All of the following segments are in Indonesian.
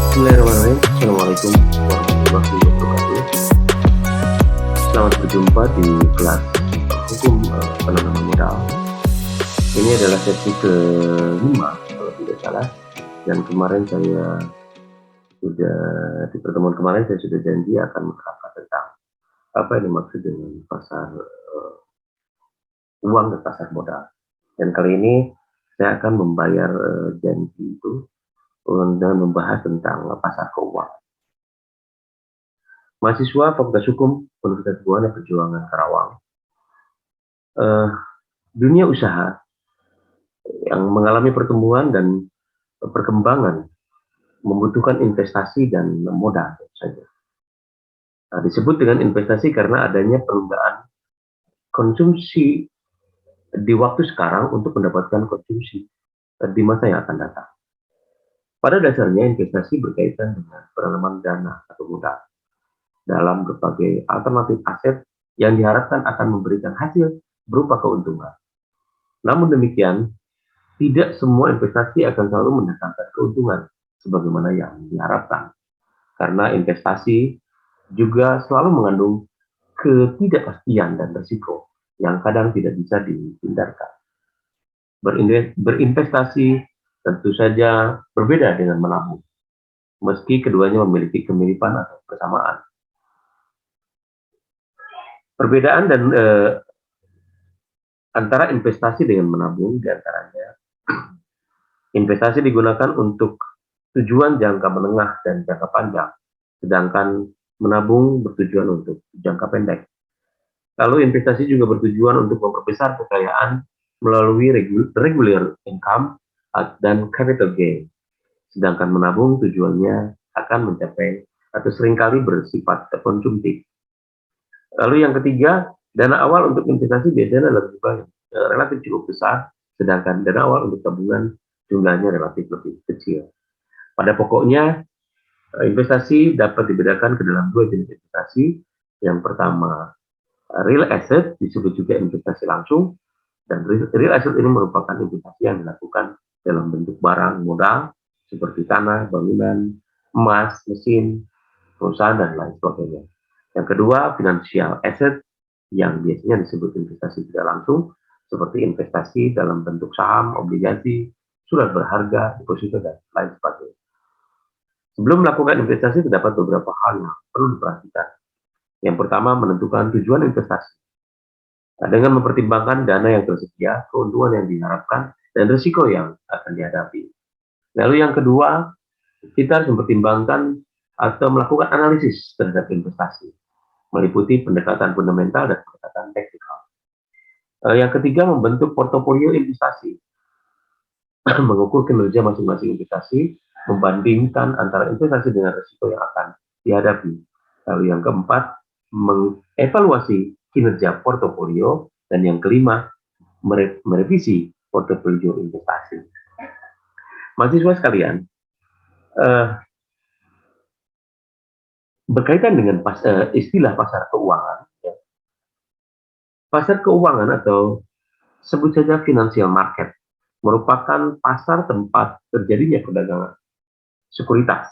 Bismillahirrahmanirrahim. Assalamualaikum warahmatullahi wabarakatuh. Selamat berjumpa di kelas hukum penanaman modal. Ini adalah sesi ke-5 kalau tidak salah. Dan kemarin di pertemuan kemarin saya sudah janji akan menerangkan tentang apa yang dimaksud dengan pasar uang dan pasar modal. Dan kali ini saya akan membayar janji itu dan membahas tentang pasar keuangan. Mahasiswa Fakultas Hukum Universitas Buana Perjuangan Karawang. Dunia usaha yang mengalami pertumbuhan dan perkembangan membutuhkan investasi dan modal saja. Nah, disebut dengan investasi karena adanya penundaan konsumsi di waktu sekarang untuk mendapatkan konsumsi di masa yang akan datang. Pada dasarnya investasi berkaitan dengan penanaman dana atau modal dalam berbagai alternatif aset yang diharapkan akan memberikan hasil berupa keuntungan. Namun demikian, tidak semua investasi akan selalu mendatangkan keuntungan sebagaimana yang diharapkan. Karena investasi juga selalu mengandung ketidakpastian dan risiko yang kadang tidak bisa dihindarkan. Berinvestasi tentu saja berbeda dengan menabung, meski keduanya memiliki kemiripan atau persamaan. Perbedaan dan antara investasi dengan menabung diantaranya investasi digunakan untuk tujuan jangka menengah dan jangka panjang, sedangkan menabung bertujuan untuk jangka pendek. Lalu investasi juga bertujuan untuk memperbesar kekayaan melalui regular income dan capital gain, sedangkan menabung tujuannya akan mencapai atau seringkali bersifat konsumtif. Lalu yang ketiga, dana awal untuk investasi biasanya relatif cukup besar, sedangkan dana awal untuk tabungan jumlahnya relatif lebih kecil. Pada pokoknya, investasi dapat dibedakan ke dalam dua jenis investasi. Yang pertama, real asset, disebut juga investasi langsung, dan real asset ini merupakan investasi yang dilakukan dalam bentuk barang modal, seperti tanah, bangunan, emas, mesin, perusahaan, dan lain sebagainya. Yang kedua, financial asset yang biasanya disebut investasi tidak langsung, seperti investasi dalam bentuk saham, obligasi, surat berharga, deposito, dan lain sebagainya. Sebelum melakukan investasi, terdapat beberapa hal yang perlu diperhatikan. Yang pertama, menentukan tujuan investasi. Nah, dengan mempertimbangkan dana yang tersedia, keuntungan yang diharapkan, dan risiko yang akan dihadapi. Lalu yang kedua, kita harus mempertimbangkan atau melakukan analisis terhadap investasi, meliputi pendekatan fundamental dan pendekatan teknikal. Yang ketiga, membentuk portofolio investasi, mengukur kinerja masing-masing investasi, membandingkan antara investasi dengan risiko yang akan dihadapi. Lalu yang keempat, mengevaluasi kinerja portofolio, dan yang kelima, merevisi portofolio investasi. Mahasiswa sekalian, berkaitan dengan istilah pasar keuangan, ya. Pasar keuangan atau sebut saja financial market merupakan pasar tempat terjadinya perdagangan sekuritas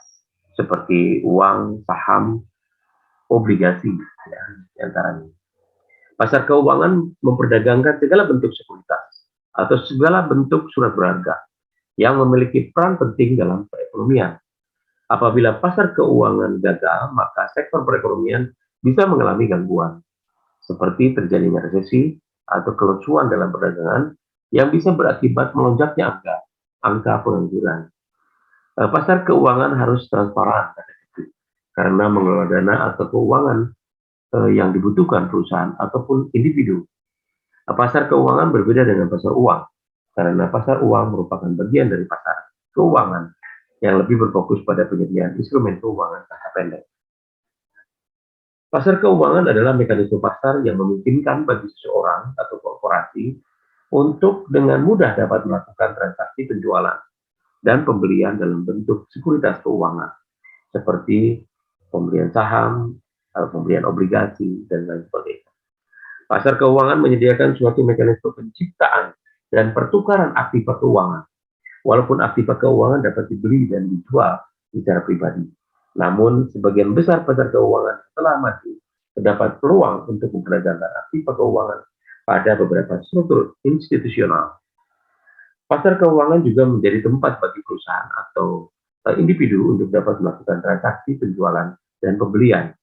seperti uang, saham, obligasi, ya, diantaranya. Pasar keuangan memperdagangkan segala bentuk sekuritas atau segala bentuk surat berharga yang memiliki peran penting dalam perekonomian. Apabila pasar keuangan gagal, maka sektor perekonomian bisa mengalami gangguan, seperti terjadinya resesi atau kelecuan dalam perdagangan yang bisa berakibat melonjaknya angka pengangguran. Pasar keuangan harus transparan, karena mengelola dana atau keuangan yang dibutuhkan perusahaan ataupun individu. Pasar keuangan berbeda dengan pasar uang, karena pasar uang merupakan bagian dari pasar keuangan yang lebih berfokus pada penyediaan instrumen keuangan jangka pendek. Pasar keuangan adalah mekanisme pasar yang memungkinkan bagi seseorang atau korporasi untuk dengan mudah dapat melakukan transaksi penjualan dan pembelian dalam bentuk sekuritas keuangan, seperti pembelian saham, pembelian obligasi, dan lain sebagainya. Pasar keuangan menyediakan suatu mekanisme penciptaan dan pertukaran aktiva keuangan. Walaupun aktiva keuangan dapat dibeli dan dijual secara pribadi. Namun, sebagian besar pasar keuangan telah maju terdapat peluang untuk memperdagangkan aktiva keuangan pada beberapa struktur institusional. Pasar keuangan juga menjadi tempat bagi perusahaan atau individu untuk dapat melakukan transaksi penjualan dan pembelian,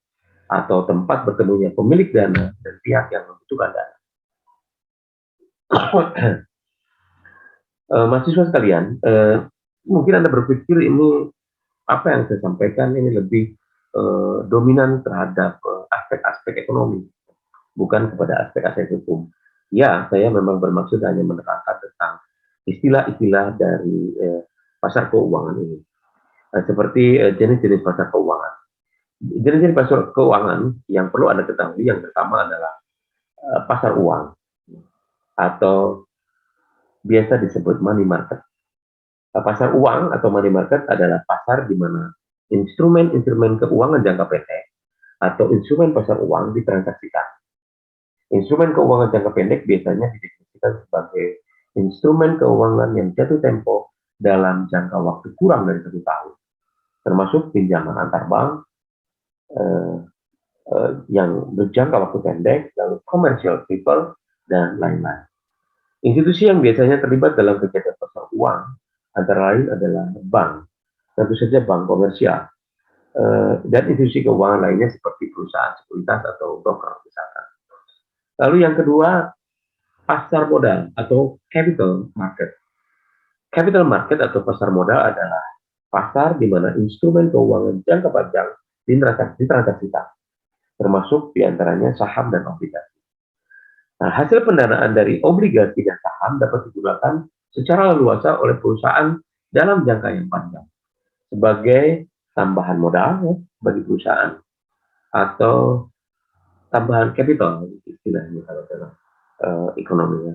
atau tempat bertemunya pemilik dana dan pihak yang membutuhkan dana. Mahasiswa sekalian, mungkin Anda berpikir ini apa yang saya sampaikan ini lebih dominan terhadap aspek-aspek ekonomi, bukan kepada aspek-aspek hukum. Ya, saya memang bermaksud hanya menerangkan tentang istilah-istilah dari pasar keuangan ini. Seperti jenis-jenis pasar keuangan. Jenis-jenis pasar keuangan yang perlu Anda ketahui, yang pertama adalah pasar uang, atau biasa disebut money market. Pasar uang atau money market adalah pasar di mana instrumen-instrumen keuangan jangka pendek atau instrumen pasar uang ditransaksikan. Instrumen keuangan jangka pendek biasanya didefinisikan sebagai instrumen keuangan yang jatuh tempo dalam jangka waktu kurang dari 1 tahun, termasuk pinjaman antar bank yang berjangka waktu pendek, lalu commercial paper, dan lain-lain. Institusi yang biasanya terlibat dalam kegiatan pasar uang antara lain adalah bank, tentu saja bank komersial, dan institusi keuangan lainnya seperti perusahaan sekuritas atau broker misalkan. Lalu yang kedua, pasar modal atau capital market. Capital market atau pasar modal adalah pasar di mana instrumen keuangan jangka panjang ditransaksikan, termasuk diantaranya saham dan obligasi. Nah, hasil pendanaan dari obligasi dan saham dapat digunakan secara leluasa oleh perusahaan dalam jangka yang panjang sebagai tambahan modal ya, bagi perusahaan, atau tambahan capital istilahnya kalau dalam ekonominya.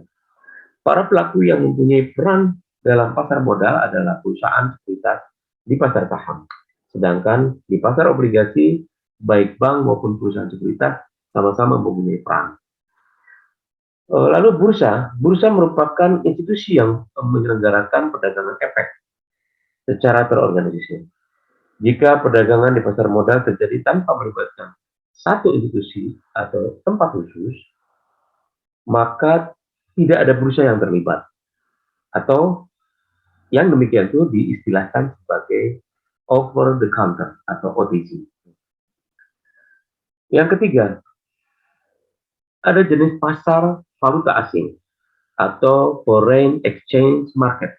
Para pelaku yang mempunyai peran dalam pasar modal adalah perusahaan sekuritas di pasar saham, sedangkan di pasar obligasi baik bank maupun perusahaan sekuritas sama-sama mempunyai peran. Lalu bursa merupakan institusi yang menyelenggarakan perdagangan efek secara terorganisir. Jika perdagangan di pasar modal terjadi tanpa melibatkan satu institusi atau tempat khusus, maka tidak ada bursa yang terlibat, atau yang demikian itu diistilahkan sebagai over the counter atau OTC. Yang ketiga, ada jenis pasar valuta asing atau foreign exchange market.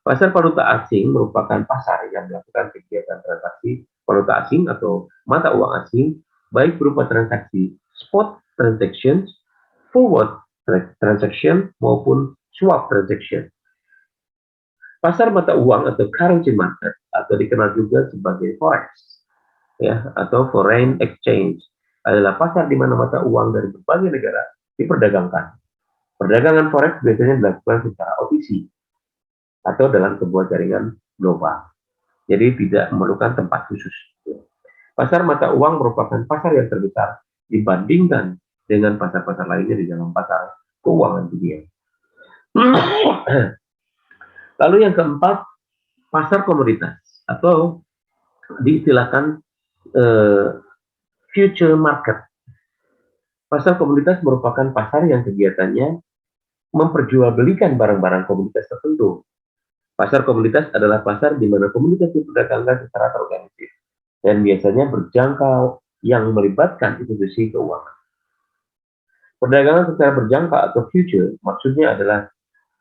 Pasar valuta asing merupakan pasar yang melakukan kegiatan transaksi valuta asing atau mata uang asing, baik berupa transaksi spot transactions, forward transaction, maupun swap transaction. Pasar mata uang atau currency market, atau dikenal juga sebagai forex, ya, atau foreign exchange, adalah pasar di mana mata uang dari berbagai negara diperdagangkan. Perdagangan forex biasanya dilakukan secara OTC atau dalam sebuah jaringan global, jadi tidak memerlukan tempat khusus. Pasar mata uang merupakan pasar yang terbesar dibandingkan dengan pasar-pasar lainnya di dalam pasar keuangan dunia. Lalu yang keempat, pasar komoditas atau diistilahkan future market. Pasar komoditas merupakan pasar yang kegiatannya memperjualbelikan barang-barang komoditas tertentu. Pasar komoditas adalah pasar di mana komoditas diperdagangkan secara terorganisir dan biasanya berjangkau yang melibatkan institusi keuangan. Perdagangan secara berjangka atau future maksudnya adalah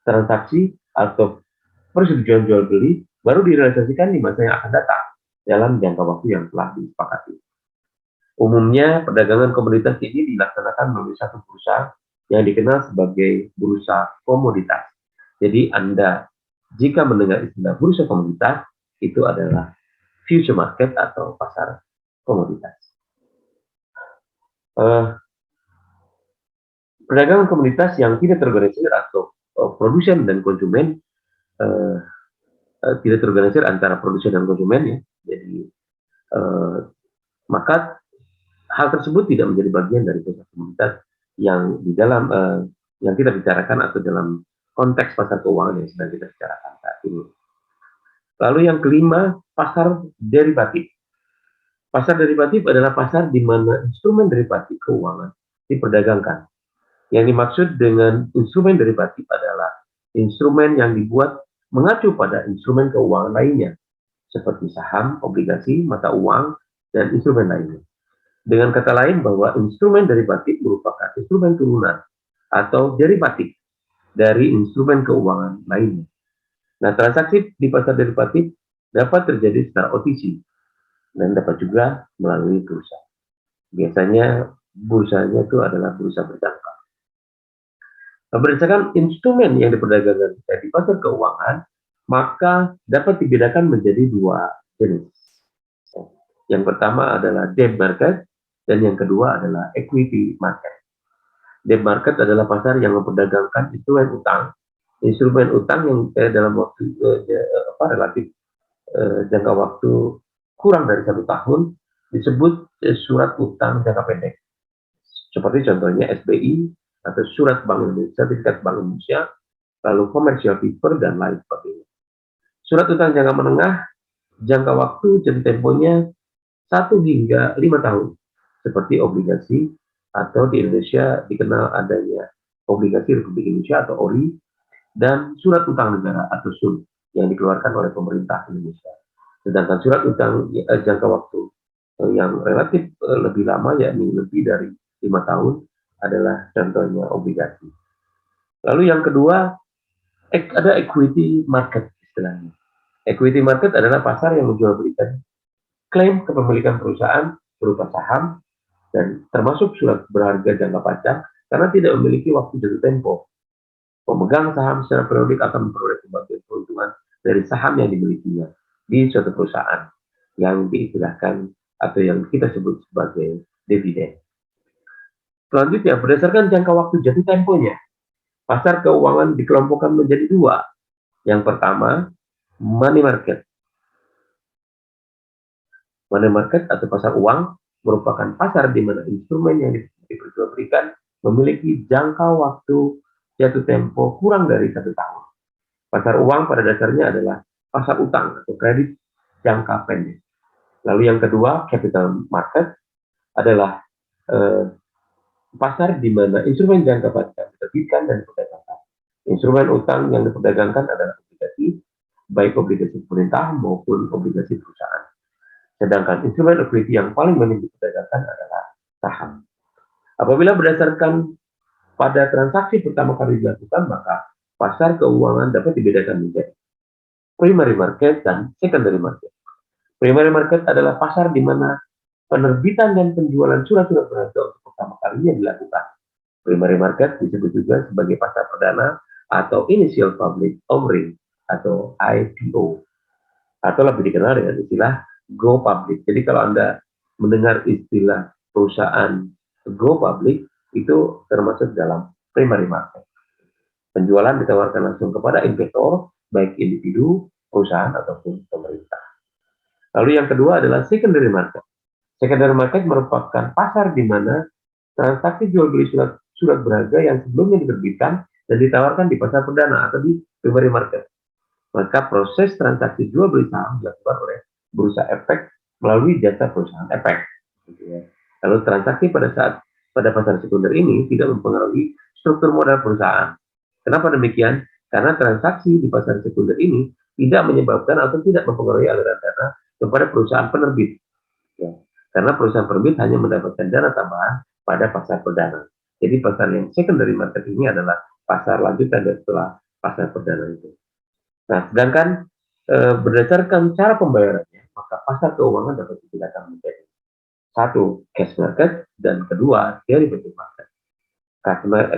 transaksi atau persetujuan jual beli baru direalisasikan di masa yang akan datang dalam jangka waktu yang telah disepakati. Umumnya perdagangan komoditas ini dilaksanakan melalui satu bursa yang dikenal sebagai bursa komoditas. Jadi Anda jika mendengar istilah bursa komoditas, itu adalah future market atau pasar komoditas. Perdagangan komoditas yang tidak terorganisir atau produsen dan konsumen, tidak terorganisir antara produsen dan konsumen, ya. Jadi maka hal tersebut tidak menjadi bagian dari pasar komoditas yang di dalam yang kita bicarakan atau dalam konteks pasar keuangan yang sedang kita bicarakan saat ini. Lalu yang kelima, pasar derivatif. Pasar derivatif adalah pasar di mana instrumen derivatif keuangan diperdagangkan. Yang dimaksud dengan instrumen derivatif adalah instrumen yang dibuat mengacu pada instrumen keuangan lainnya, seperti saham, obligasi, mata uang, dan instrumen lainnya. Dengan kata lain bahwa instrumen derivatif merupakan instrumen turunan atau derivatif dari instrumen keuangan lainnya. Nah, transaksi di pasar derivatif dapat terjadi secara OTC dan dapat juga melalui bursa. Biasanya bursanya itu adalah bursa berjangka. Nah, berdasarkan instrumen yang diperdagangkan di pasar keuangan, maka dapat dibedakan menjadi dua jenis. Yang pertama adalah debt market dan yang kedua adalah equity market. Debt market adalah pasar yang memperdagangkan instrumen utang yang dalam waktu relatif jangka waktu kurang dari 1 tahun disebut surat utang jangka pendek. Seperti contohnya SBI atau surat Bank Indonesia, sertifikat Bank Indonesia, lalu commercial paper dan lain sebagainya. Surat utang jangka menengah, jangka waktu jangka temponya 1 hingga 5 tahun, seperti obligasi atau di Indonesia dikenal adanya obligasi Republik Indonesia atau ORI dan surat utang negara atau SUN yang dikeluarkan oleh pemerintah Indonesia. Sedangkan surat utang jangka waktu yang relatif lebih lama, yakni lebih dari 5 tahun, adalah contohnya obligasi. Lalu yang kedua, ada equity market istilahnya. Equity market adalah pasar yang menjual belikan klaim kepemilikan perusahaan berupa saham dan termasuk surat berharga jangka panjang karena tidak memiliki waktu jatuh tempo. Pemegang saham secara periodik akan memperoleh pembagian keuntungan dari saham yang dimilikinya di suatu perusahaan yang diistilahkan atau yang kita sebut sebagai dividen. Selanjutnya, berdasarkan jangka waktu jatuh temponya, pasar keuangan dikelompokkan menjadi dua. Yang pertama, money market. Money market atau pasar uang merupakan pasar di mana instrumen yang diperjualbelikan memiliki jangka waktu jatuh tempo kurang dari 1 tahun. Pasar uang pada dasarnya adalah pasar utang atau kredit jangka pendek. Lalu yang kedua, capital market adalah pasar di mana instrumen jangka panjang diterbitkan dan diperdagangkan. Instrumen utang yang diperdagangkan adalah obligasi, baik obligasi pemerintah maupun obligasi perusahaan. Sedangkan instrumen equity yang paling banyak diperdagangkan adalah saham. Apabila berdasarkan pada transaksi pertama kali dilakukan, maka pasar keuangan dapat dibedakan menjadi primary market dan secondary market. Primary market adalah pasar di mana penerbitan dan penjualan surat-surat berharga untuk pertama kalinya dilakukan. Primary market disebut juga sebagai pasar perdana atau initial public offering atau IPO, atau lebih dikenal dengan istilah go public. Jadi kalau Anda mendengar istilah perusahaan go public, itu termasuk dalam primary market. Penjualan ditawarkan langsung kepada investor, baik individu, perusahaan, ataupun pemerintah. Lalu yang kedua adalah secondary market. Secondary market merupakan pasar di mana transaksi jual beli surat berharga yang sebelumnya diterbitkan dan ditawarkan di pasar perdana atau di primary market. Maka proses transaksi jual beli saham dilakukan oleh bursa efek melalui jasa perusahaan efek. Lalu transaksi pada pasar sekunder ini tidak mempengaruhi struktur modal perusahaan. Kenapa demikian? Karena transaksi di pasar sekunder ini tidak menyebabkan atau tidak mempengaruhi aliran dana kepada perusahaan penerbit. Ya. Karena perusahaan penerbit hanya mendapatkan dana tambahan pada pasar perdana. Jadi pasar yang secondary market ini adalah pasar lanjutan dari setelah pasar perdana itu. Nah, sedangkan berdasarkan cara pembayarannya, maka pasar keuangan dapat dibedakan menjadi satu, cash market, dan kedua, derivative market.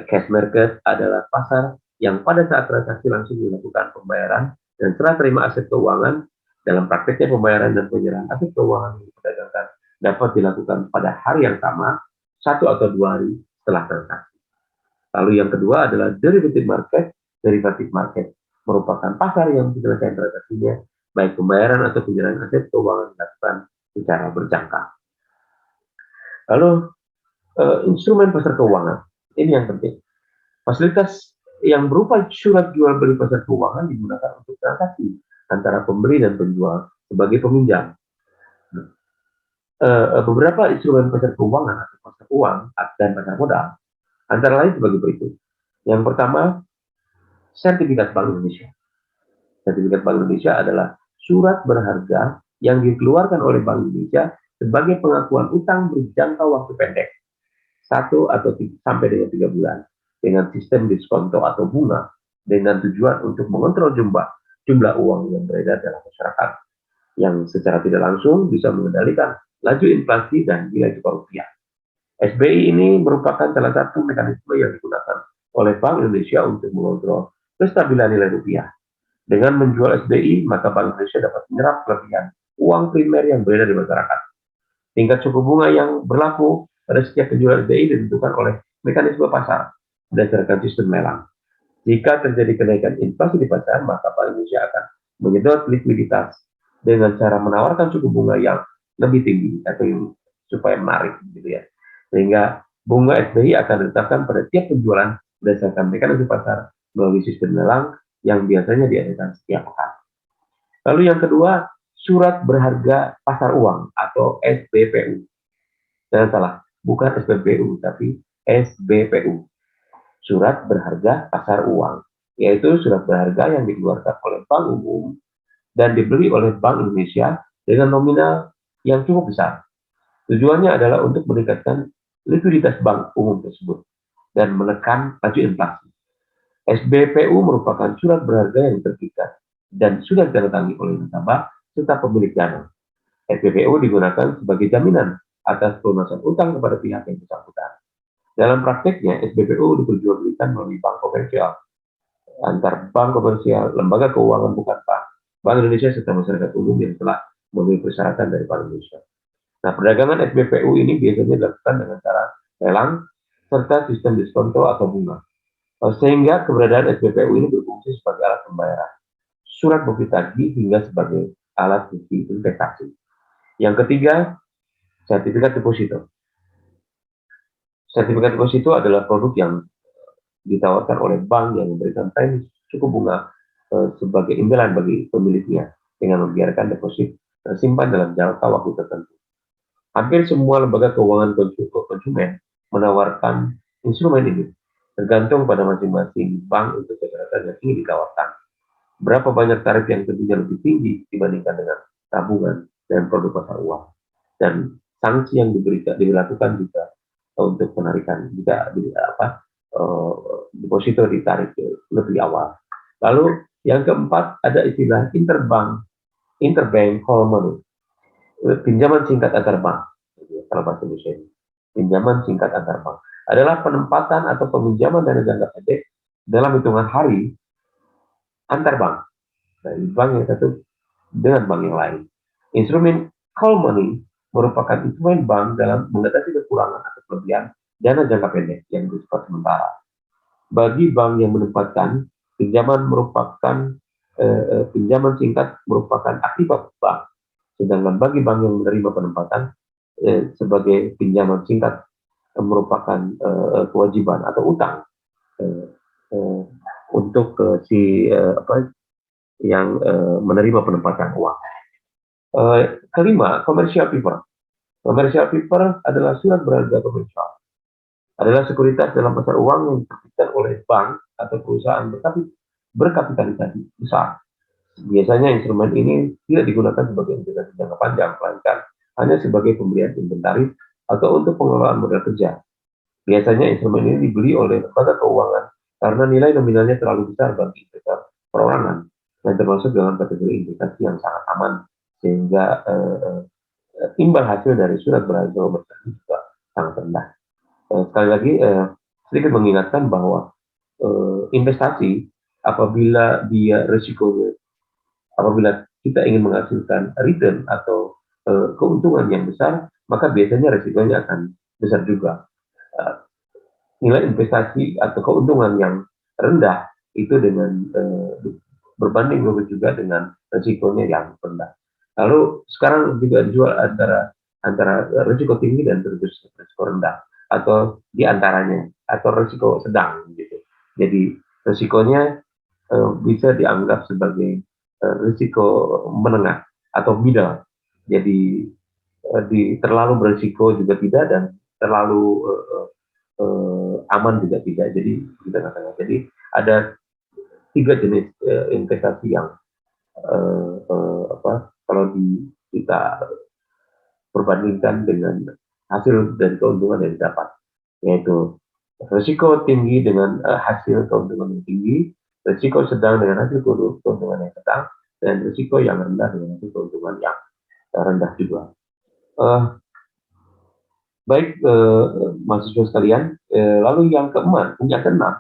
Cash market adalah pasar yang pada saat transaksi langsung dilakukan pembayaran dan serah terima aset keuangan. Dalam prakteknya pembayaran dan penyerahan aset keuangan yang diperdagangkan dapat dilakukan pada hari yang sama, 1 atau 2 hari setelah transaksi. Lalu yang kedua adalah derivative market. Derivative market merupakan pasar yang diselesaikan transaksinya, baik pembayaran atau penyerahan aset keuangan dilakukan secara berjangka. Lalu instrumen pasar keuangan, ini yang penting. Fasilitas yang berupa surat jual beli pasar keuangan digunakan untuk transaksi antara pembeli dan penjual sebagai peminjam. Beberapa instrumen pasar keuangan atau pasar uang dan pasar modal antara lain sebagai berikut. Yang pertama, sertifikat Bank Indonesia. Sertifikat Bank Indonesia adalah surat berharga yang dikeluarkan oleh Bank Indonesia sebagai pengakuan utang berjangka waktu pendek, 1 atau sampai dengan 3 bulan, dengan sistem diskonto atau bunga, dengan tujuan untuk mengontrol jumlah uang yang beredar dalam masyarakat, yang secara tidak langsung bisa mengendalikan laju inflasi dan nilai tukar rupiah. SBI ini merupakan salah satu mekanisme yang digunakan oleh Bank Indonesia untuk mengontrol kestabilan nilai rupiah. Dengan menjual SBI, maka Bank Indonesia dapat menyerap kelebihan uang primer yang beredar di masyarakat. Tingkat suku bunga yang berlaku pada setiap penjualan SBI ditentukan oleh mekanisme pasar berdasarkan sistem lelang. Jika terjadi kenaikan inflasi di pasar, maka Bank Indonesia akan menyedot likuiditas dengan cara menawarkan suku bunga yang lebih tinggi atau supaya menarik, gitu ya. Sehingga bunga SBI akan ditetapkan pada tiap penjualan berdasarkan mekanisme pasar melalui sistem lelang yang biasanya diadakan setiap pekan. Lalu yang kedua, surat berharga pasar uang atau SBPU. Jangan salah, bukan SPBU tapi SBPU. Surat berharga pasar uang, yaitu surat berharga yang dikeluarkan oleh Bank Umum dan dibeli oleh Bank Indonesia dengan nominal yang cukup besar. Tujuannya adalah untuk meningkatkan likuiditas bank umum tersebut dan menekan laju inflasi. SBPU merupakan surat berharga yang terpikat dan sudah ditandatangani oleh nasabah serta pemilik dana. SBPU digunakan sebagai jaminan atas pelunasan utang kepada pihak yang bersangkutan. Dalam prakteknya, SBPU diperjualbelikan melalui bank komersial, antar bank komersial, lembaga keuangan bukan bank, Bank Indonesia serta masyarakat umum yang telah memenuhi persyaratan dari Bank Indonesia. Nah, perdagangan SBPU ini biasanya dilakukan dengan cara lelang serta sistem diskonto atau bunga. Sehingga keberadaan SBPU ini berfungsi sebagai alat pembayaran, surat bukti tagih hingga sebagai alat bukti investasi. Yang ketiga, sertifikat deposito. Sertifikat deposito adalah produk yang ditawarkan oleh bank yang memberikan premi suku bunga sebagai imbalan bagi pemiliknya dengan membiarkan deposit tersimpan dalam jangka waktu tertentu. Hampir semua lembaga keuangan konsumen menawarkan instrumen ini, tergantung pada masing-masing bank untuk kegiatan yang ingin ditawarkan. Berapa banyak tarif yang tentunya lebih tinggi dibandingkan dengan tabungan dan produk pasar uang. Dan sanksi yang dilakukan juga untuk penarikan jika deposito ditarik lebih awal. Lalu yang keempat ada istilah interbank call money, pinjaman singkat antar bank. Kalau bahasa Indonesia, pinjaman singkat antar bank adalah penempatan atau peminjaman dana jangka pendek dalam hitungan hari antar bank, dari bank yang satu dengan bank yang lain. Instrumen call money merupakan instrumen bank dalam mengatasi kekurangan atau kelebihan dana jangka pendek yang bersifat sementara. Bagi bank yang menempatkan pinjaman pinjaman singkat merupakan akibat bank, sedangkan bagi bank yang menerima penempatan sebagai pinjaman singkat merupakan kewajiban atau utang untuk yang menerima penempatan uang. Kelima, commercial paper. Commercial paper adalah surat berharga komersial. Adalah sekuritas dalam pasar uang yang diterbitkan oleh bank atau perusahaan berkapitalisasi besar. Biasanya instrumen ini tidak digunakan sebagai investasi jangka panjang, melainkan hanya sebagai pembelian inventaris atau untuk pengelolaan modal kerja. Biasanya instrumen ini dibeli oleh lembaga keuangan karena nilai nominalnya terlalu besar bagi investor perorangan dan termasuk dalam kategori investasi yang sangat aman, sehingga imbal hasil dari surat berharga komersial juga sangat rendah. Sekali lagi sedikit mengingatkan bahwa investasi apabila dia risikonya, apabila kita ingin menghasilkan return atau keuntungan yang besar, maka biasanya risikonya akan besar juga. Nilai investasi atau keuntungan yang rendah itu dengan berbanding juga dengan risikonya yang rendah. Lalu sekarang juga dijual antara risiko tinggi dan risiko rendah, atau di antaranya, atau risiko sedang gitu. Jadi risikonya bisa dianggap sebagai risiko menengah atau middle. Jadi terlalu berisiko juga tidak, dan terlalu aman juga tidak. Jadi kita katakan, jadi ada 3 jenis investasi yang kalau kita perbandingkan dengan hasil dan keuntungan yang didapat, yaitu risiko tinggi dengan hasil keuntungan yang tinggi, risiko sedang dengan hasil keuntungan yang sedang, dan risiko yang rendah dengan hasil keuntungan yang rendah juga. Baik, mahasiswa sekalian, lalu yang keenam,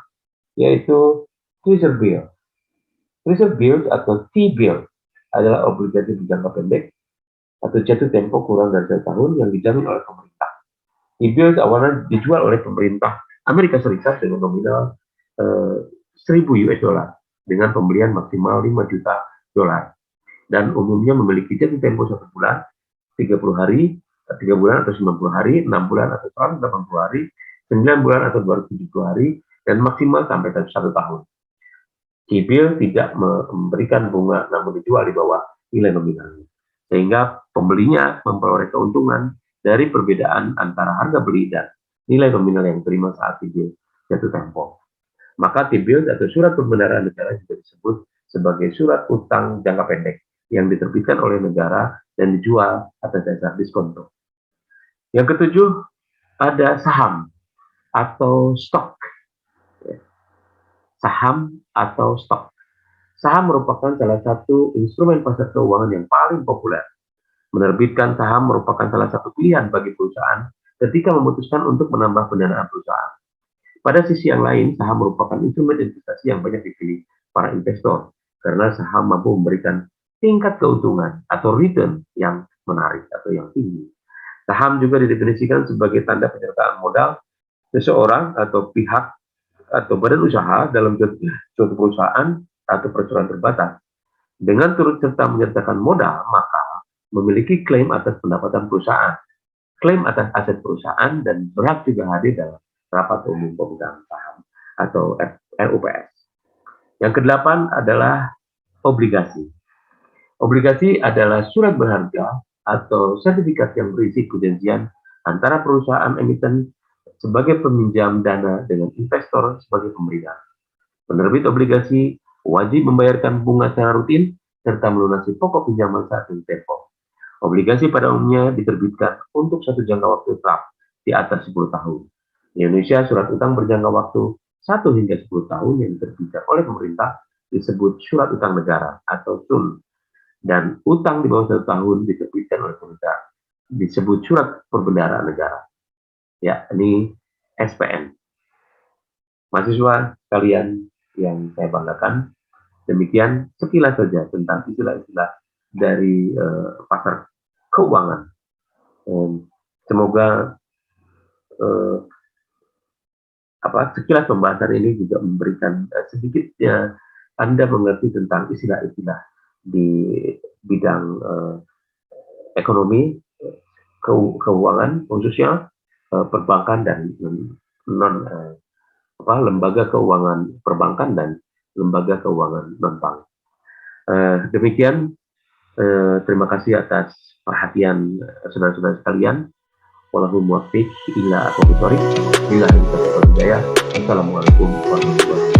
yaitu Treasury Bill. Treasury Bills atau T-bill adalah obligasi berjangka pendek atau jatuh tempo kurang dari 1 tahun yang dijamin oleh pemerintah. T-bills awalnya dijual oleh pemerintah Amerika Serikat dengan nominal 1.000 US dollar dengan pembelian maksimal 5 juta dolar, dan umumnya memiliki jatuh tempo 1 bulan, 30 hari, 3 bulan atau 90 hari, 6 bulan atau 180 hari, 9 bulan atau 270 hari, dan maksimal sampai 1 tahun. T-bill tidak memberikan bunga, namun dijual di bawah nilai nominalnya, sehingga pembelinya memperoleh keuntungan dari perbedaan antara harga beli dan nilai nominal yang diterima saat T-bill jatuh tempo. Maka T-bill atau surat pembenaran negara juga disebut sebagai surat utang jangka pendek yang diterbitkan oleh negara dan dijual atas dasar diskonto. Yang ketujuh, ada saham atau stok. Saham atau stok. Saham merupakan salah satu instrumen pasar keuangan yang paling populer. Menerbitkan saham merupakan salah satu pilihan bagi perusahaan ketika memutuskan untuk menambah pendanaan perusahaan. Pada sisi yang lain, saham merupakan instrumen investasi yang banyak dipilih para investor karena saham mampu memberikan tingkat keuntungan atau return yang menarik atau yang tinggi. Saham juga didefinisikan sebagai tanda penyertaan modal seseorang atau pihak atau badan usaha dalam suatu perusahaan atau perseroan terbatas. Dengan turut serta menyertakan modal, maka memiliki klaim atas pendapatan perusahaan, klaim atas aset perusahaan, dan berhak juga hadir dalam rapat umum pemegang saham atau RUPS. Yang kedelapan adalah obligasi. Obligasi adalah surat berharga atau sertifikat yang berisi perjanjian antara perusahaan emiten sebagai peminjam dana dengan investor sebagai pemberi dana. Penerbit obligasi wajib membayarkan bunga secara rutin serta melunasi pokok pinjaman saat tempo. Obligasi pada umumnya diterbitkan untuk satu jangka waktu tetap di atas 10 tahun. Di Indonesia, surat utang berjangka waktu 1 hingga 10 tahun yang diterbitkan oleh pemerintah disebut surat utang negara atau SUN. Dan utang di bawah 1 tahun diterbitkan oleh pemerintah disebut surat perbendaharaan negara. Ya, ini SPN. Mahasiswa sekalian yang saya banggakan, demikian sekilas saja tentang istilah-istilah dari pasar keuangan. Semoga sekilas pembahasan ini juga memberikan sedikitnya Anda mengerti tentang istilah-istilah di bidang ekonomi, keuangan, khususnya perbankan dan lembaga keuangan perbankan dan lembaga keuangan non-bank. Demikian, terima kasih atas perhatian saudara-saudara sekalian. Wallahu muwaffiq ila aqwamit thoriq. Assalamualaikum warahmatullahi wabarakatuh.